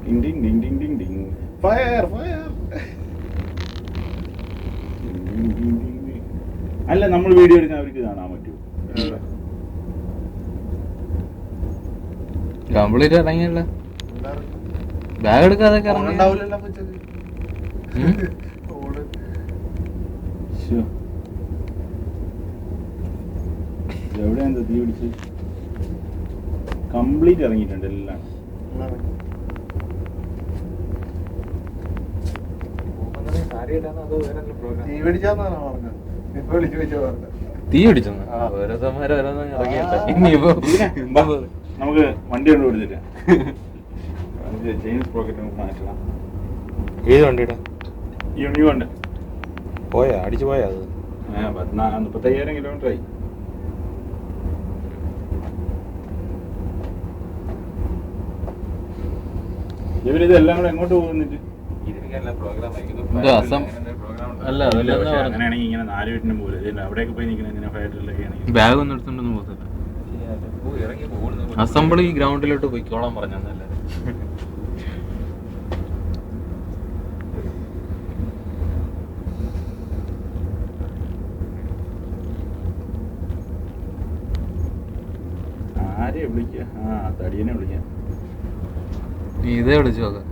Ding Ding Ding Ding Ding Ding. Fire fire. അല്ല, നമ്മൾ video എടുക്കാൻ അവർക്ക് കാണാൻ പറ്റുമോ? കംപ്ലീറ്റ് ഇറങ്ങിയല്ല, ബാഗ് എടുക്കാതൊക്കെ എവിടെയാ തീ പിടിച്ച്? കംപ്ലീറ്റ് ഇറങ്ങിയിട്ടുണ്ട് എല്ലാം. തീ പിടിച്ചോ? നമുക്ക് വണ്ടി കൊണ്ട് കൊടുത്തില്ല. ജെയിംസ് പോക്കറ്റ് മാറ്റണം. ഏത് വണ്ടിയുടെ? യൂണികോണ്ട് പോയാ അടിച്ചു പോയാ? അത് 35,000 കിലോമീറ്റർ ആയി. ഇവരിതെല്ലാം കൂടെ എങ്ങോട്ട് പോകുന്നിട്ട്? അങ്ങനെയാണെങ്കിൽ ഇങ്ങനെ 4 വീട്ടിനും പോലെ അവിടെയൊക്കെ പോയി നിൽക്കുന്ന ഫയറിലൊക്കെ ആണെങ്കിൽ ബാഗ് ഒന്നും എടുത്തോണ്ടൊന്നും പോകത്തില്ല. അസംബ്ലി ഗ്രൗണ്ടിലോട്ട് പോയിക്കോളാൻ പറഞ്ഞല്ലേ. ആരെയാ വിളിക്കുക? തടിയനെ വിളിക്കാം. നീ ഇതേ വിളിച്ചു നോക്കാം.